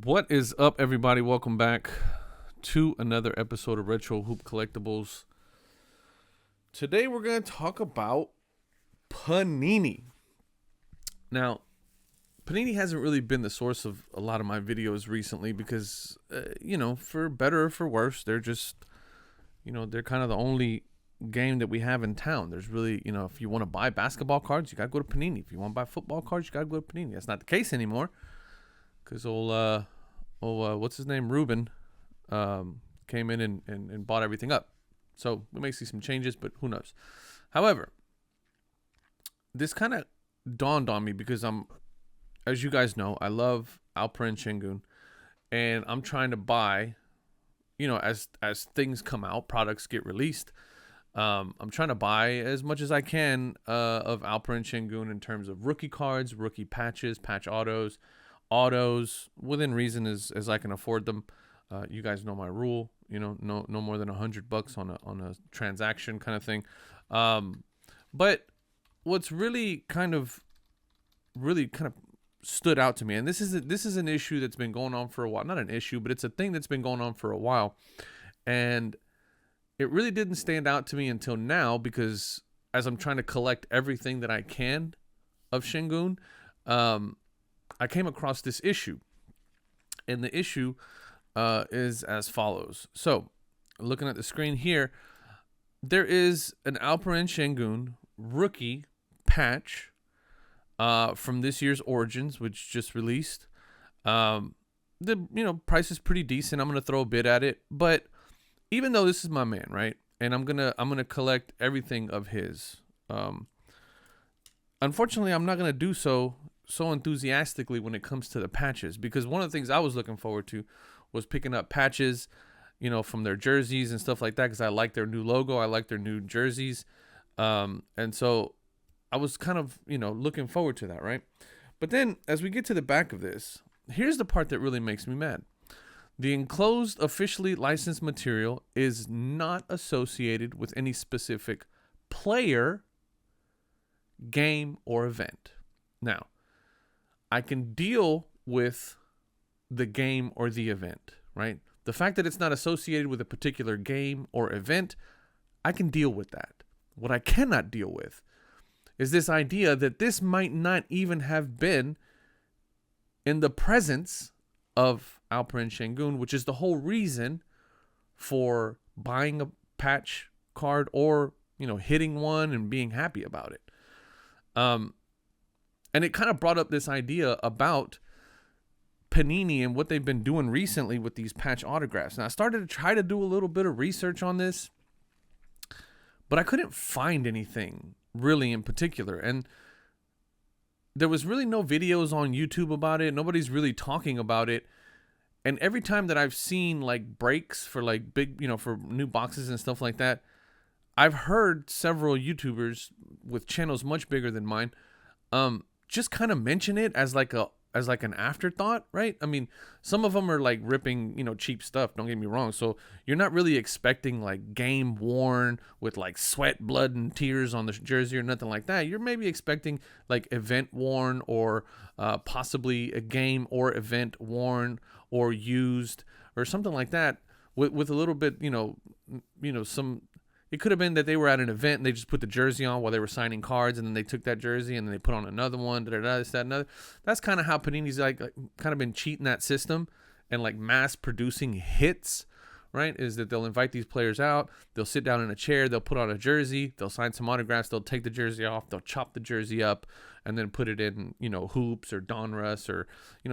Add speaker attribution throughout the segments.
Speaker 1: What is up, everybody? Welcome back to another episode of Retro Hoop Collectibles. Today we're going to talk about Panini. Now, Panini hasn't really been the source of a lot of my videos recently because, for better or for worse, they're just, they're kind of the only game that we have in town. There's really, if you want to buy basketball cards, you got to go to Panini. If you want to buy football cards, you got to go to Panini. That's not the case anymore. Because what's his name? Ruben came in and bought everything up. So we may see some changes, but who knows? However, this kind of dawned on me because as you guys know, I love Alperen Şengün, and I'm trying to buy, as things come out, products get released. I'm trying to buy as much as I can of Alperen Şengün in terms of rookie cards, rookie patches, patch autos within reason as I can afford them. You guys know my rule, no more than $100 on a transaction kind of thing. But what's really kind of stood out to me, and this is an issue that's been going on for a while. Not an issue, but it's a thing that's been going on for a while. And it really didn't stand out to me until now because as I'm trying to collect everything that I can of Şengün, I came across this issue, and the issue is as follows. So, looking at the screen here, there is an Alperen Şengün rookie patch from this year's Origins, which just released. The price is pretty decent. I'm gonna throw a bid at it, but even though this is my man, right, and I'm gonna collect everything of his. Unfortunately, I'm not gonna do so enthusiastically when it comes to the patches, because one of the things I was looking forward to was picking up patches, from their jerseys and stuff like that, because I like their new logo, I like their new jerseys, and so I was kind of looking forward to that, right? But then as we get to the back of this, here's the part that really makes me mad. The enclosed officially licensed material is not associated with any specific player, game, or event. Now, I can deal with the game or the event, right? The fact that it's not associated with a particular game or event, I can deal with that. What I cannot deal with is this idea that this might not even have been in the presence of Alperen Şengün, which is the whole reason for buying a patch card or, hitting one and being happy about it. And it kind of brought up this idea about Panini and what they've been doing recently with these patch autographs. And I started to try to do a little bit of research on this, but I couldn't find anything really in particular. And there was really no videos on YouTube about it. Nobody's really talking about it. And every time that I've seen like breaks for like big, for new boxes and stuff like that, I've heard several YouTubers with channels much bigger than mine, just kind of mention it as like an afterthought, right? I mean, some of them are like ripping, cheap stuff, don't get me wrong. So you're not really expecting like game worn with like sweat, blood, and tears on the jersey or nothing like that. You're maybe expecting like event worn or possibly a game or event worn or used or something like that with a little bit, some. It could have been that they were at an event and they just put the jersey on while they were signing cards, and then they took that jersey and then they put on another one, this, that, another. That's kind of how Panini's like kind of been cheating that system and like mass producing hits, right? Is that they'll invite these players out, they'll sit down in a chair, they'll put on a jersey, they'll sign some autographs, they'll take the jersey off, they'll chop the jersey up, and then put it in, Hoops or Donruss or,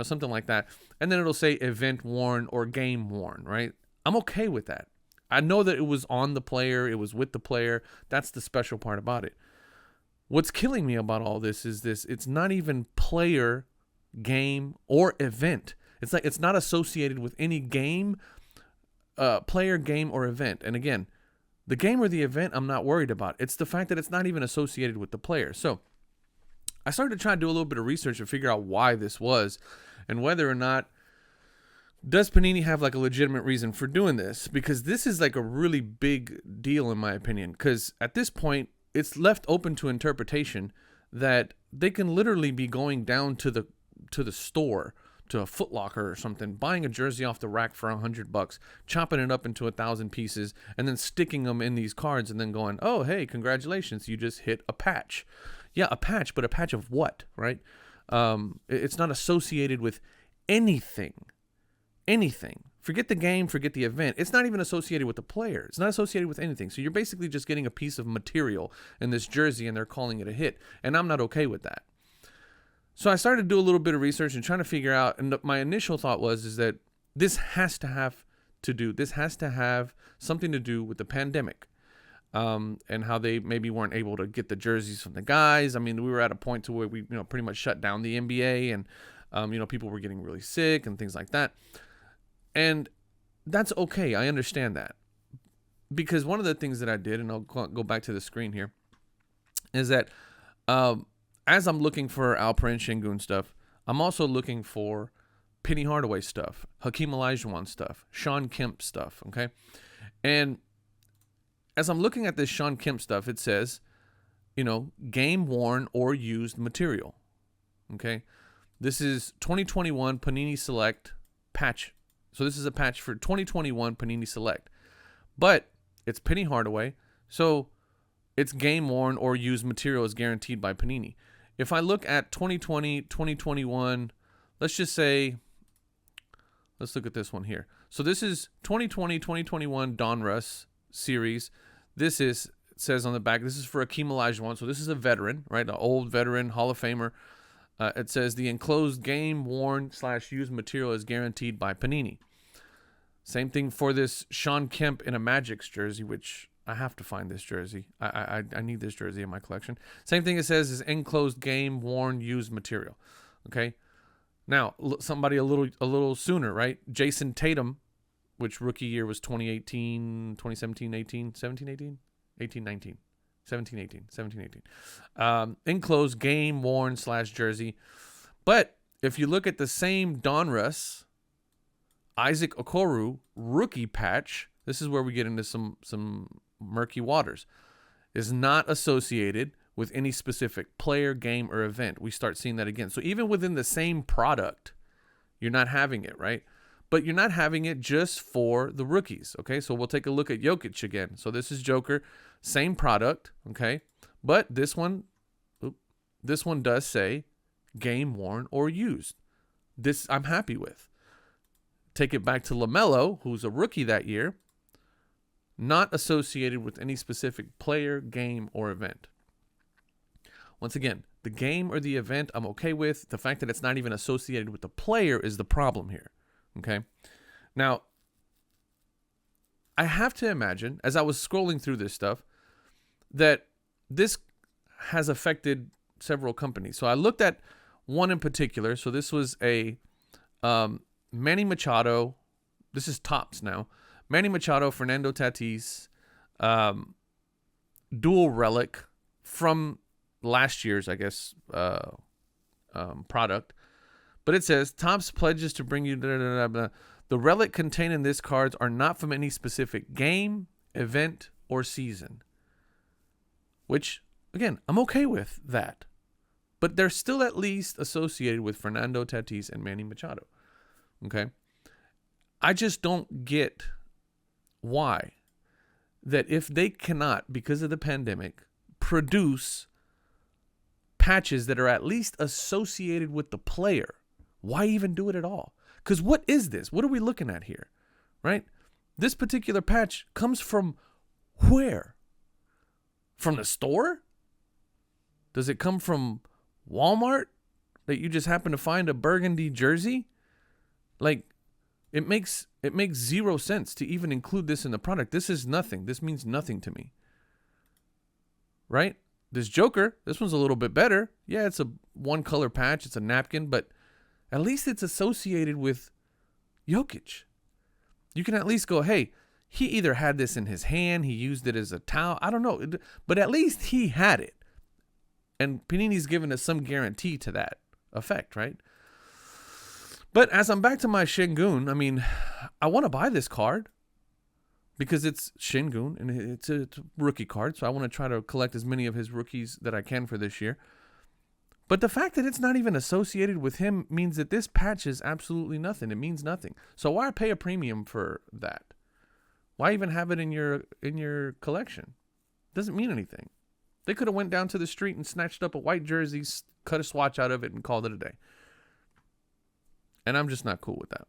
Speaker 1: something like that. And then it'll say event worn or game worn, right? I'm okay with that. I know that it was on the player, it was with the player. That's the special part about it. What's killing me about all this is it's not even player, game, or event. It's like it's not associated with any game, player, game, or event. And again, the game or the event I'm not worried about. It's the fact that it's not even associated with the player. So I started to try to do a little bit of research to figure out why this was and whether or not does Panini have like a legitimate reason for doing this? Because this is like a really big deal in my opinion. Because at this point, it's left open to interpretation that they can literally be going down to the store to a Foot Locker or something, buying a jersey off the rack for $100, chopping it up into 1,000 pieces, and then sticking them in these cards, and then going, "Oh, hey, congratulations, you just hit a patch." Yeah, a patch, but a patch of what, right? It's not associated with anything. Anything. Forget the game, forget the event. It's not even associated with the player. It's not associated with anything. So you're basically just getting a piece of material in this jersey, and they're calling it a hit. And I'm not okay with that. So I started to do a little bit of research and trying to figure out, and my initial thought is that this has to have something to do with the pandemic, and how they maybe weren't able to get the jerseys from the guys. I mean, we were at a point to where we, pretty much shut down the NBA, and people were getting really sick and things like that. And that's okay. I understand that, because one of the things that I did, and I'll go back to the screen here, is that as I'm looking for Alperen Şengün stuff, I'm also looking for Penny Hardaway stuff, Hakeem Olajuwon stuff, Sean Kemp stuff, okay? And as I'm looking at this Sean Kemp stuff, it says, game worn or used material, okay? This is 2021 Panini Select patch. So this is a patch for 2021 Panini Select. But it's Penny Hardaway, so it's game worn or used material is guaranteed by Panini. If I look at 2020, 2021, let's look at this one here. So this is 2020, 2021 Donruss series. It says on the back, this is for Hakeem Olajuwon. So this is a veteran, right? An old veteran, Hall of Famer. It says the enclosed game worn / used material is guaranteed by Panini. Same thing for this Sean Kemp in a Magic's jersey, which I have to find this jersey. I need this jersey in my collection. Same thing it says is enclosed game worn used material. Okay. Now, somebody a little sooner, right? Jason Tatum, which rookie year was 2018, 2017, 18, 17, 18, 18, 19. 17, 18. Enclosed game worn / jersey. But if you look at the same Donruss, Isaac Okoro rookie patch, this is where we get into some murky waters, is not associated with any specific player, game, or event. We start seeing that again. So even within the same product, you're not having it, right? But you're not having it just for the rookies, okay? So we'll take a look at Jokic again. So this is Joker. Same product, okay? But this one does say game worn or used. This I'm happy with. Take it back to LaMelo, who's a rookie that year, not associated with any specific player, game, or event. Once again, the game or the event I'm okay with. The fact that it's not even associated with the player is the problem here, okay? Now, I have to imagine, as I was scrolling through this stuff, that this has affected several companies. So I looked at one in particular. So this was a Manny Machado. This is Topps now. Manny Machado, Fernando Tatis, dual relic from last year's, I guess, product. But it says, Topps pledges to bring you... The relic contained in this cards are not from any specific game, event, or season. Which, again, I'm okay with that. But they're still at least associated with Fernando Tatis and Manny Machado. Okay? I just don't get why that if they cannot, because of the pandemic, produce patches that are at least associated with the player, why even do it at all? Because what is this? What are we looking at here? Right? This particular patch comes from where? From the store? Does it come from Walmart that you just happen to find a burgundy jersey? Like, it makes zero sense to even include this in the product. This is nothing. This means nothing to me. Right? This Joker, this one's a little bit better. Yeah, it's a one color patch. It's a napkin, but at least it's associated with Jokic. You can at least go, hey, he either had this in his hand, he used it as a towel. I don't know, but at least he had it. And Panini's given us some guarantee to that effect, right? But as I'm back to my Şengün, I mean, I want to buy this card because it's Şengün and it's a rookie card. So I want to try to collect as many of his rookies that I can for this year. But the fact that it's not even associated with him means that this patch is absolutely nothing. It means nothing. So why pay a premium for that? Why even have it in your collection? Doesn't mean anything. They could have went down to the street and snatched up a white jersey, cut a swatch out of it, and called it a day. And I'm just not cool with that.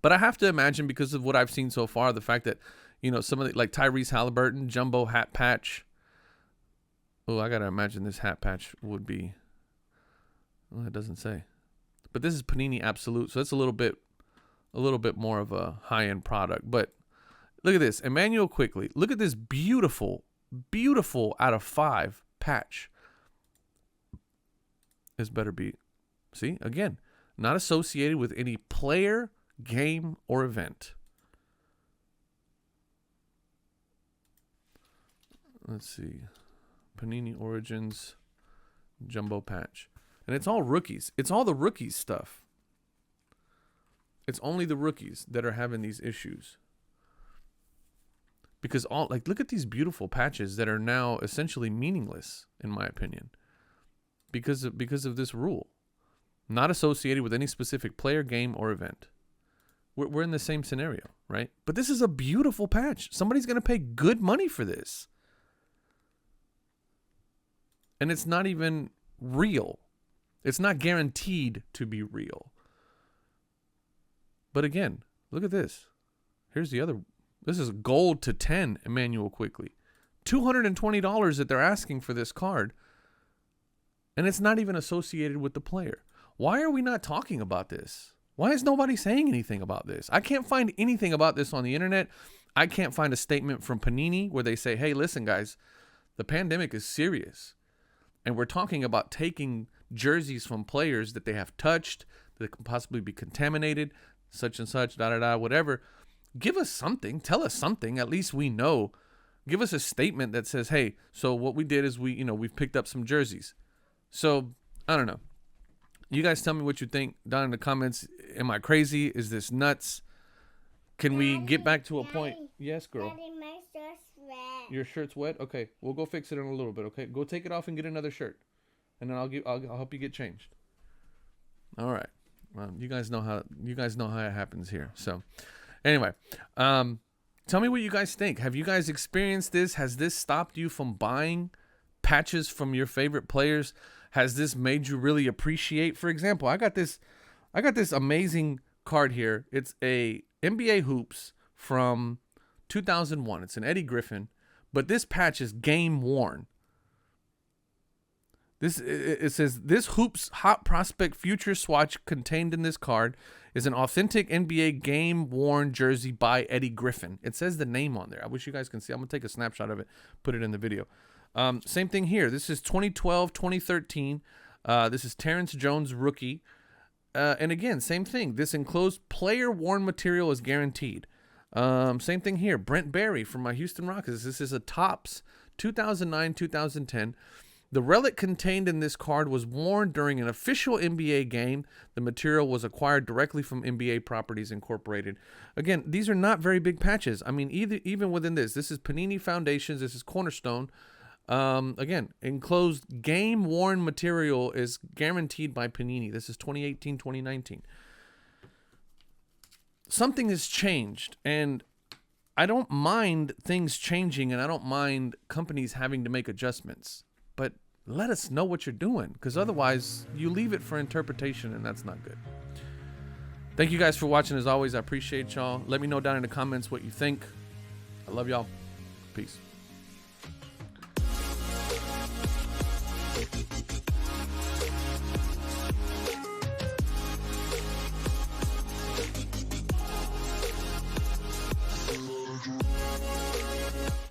Speaker 1: But I have to imagine, because of what I've seen so far, the fact that, you know, some of the, like Tyrese Halliburton, jumbo hat patch. Oh, I got to imagine this hat patch would be, well, it doesn't say. But this is Panini Absolute, so it's a little bit more of a high-end product. But look at this. Emmanuel Quickly. Look at this beautiful out of 5 patch. This better be, see, again, not associated with any player, game, or event. Let's see. Panini Origins jumbo patch. And it's all rookies. It's all the rookies stuff. It's only the rookies that are having these issues. Because look at these beautiful patches that are now essentially meaningless, in my opinion. Because of this rule. Not associated with any specific player, game, or event. We're in the same scenario, right? But this is a beautiful patch. Somebody's going to pay good money for this. And it's not even real. It's not guaranteed to be real. But again, look at this. Here's the other. This is gold to 10, Emmanuel Quickly. $220 that they're asking for this card. And it's not even associated with the player. Why are we not talking about this? Why is nobody saying anything about this? I can't find anything about this on the internet. I can't find a statement from Panini where they say, hey, listen, guys, the pandemic is serious. And we're talking about taking jerseys from players that they have touched, that can possibly be contaminated, such and such, whatever. Give us something. Tell us something. At least we know. Give us a statement that says, hey, so what we did is we've picked up some jerseys. So, I don't know. You guys tell me what you think down in the comments. Am I crazy? Is this nuts? Can we get back to a point? Yes, girl.
Speaker 2: Daddy, my shirt's wet.
Speaker 1: Your shirt's wet? Okay, we'll go fix it in a little bit, okay? Go take it off and get another shirt. And then I'll help you get changed. All right. Well, you guys know how it happens here. So, anyway, tell me what you guys think. Have you guys experienced this? Has this stopped you from buying patches from your favorite players? Has this made you really appreciate? For example, I got this amazing card here. It's a NBA Hoops from 2001. It's an Eddie Griffin, but this patch is game worn. It says this Hoops Hot Prospect Future Swatch contained in this card is an authentic NBA game worn jersey by Eddie Griffin. It says the name on there. I wish you guys can see. I'm gonna take a snapshot of it, put it in the video. Same thing here. This is 2012, 2013. This is Terrence Jones rookie. And again, same thing. This enclosed player worn material is guaranteed. Same thing here. Brent Barry from my Houston Rockets. This is a Topps 2009, 2010. The relic contained in this card was worn during an official NBA game. The material was acquired directly from NBA Properties Incorporated. Again, these are not very big patches. I mean, even within this is Panini Foundations. This is Cornerstone. Again, enclosed game-worn material is guaranteed by Panini. This is 2018, 2019. Something has changed, and I don't mind things changing, and I don't mind companies having to make adjustments. But let us know what you're doing, because otherwise you leave it for interpretation, and that's not good. Thank you guys for watching. As always, I appreciate y'all. Let me know down in the comments what you think. I love y'all. Peace.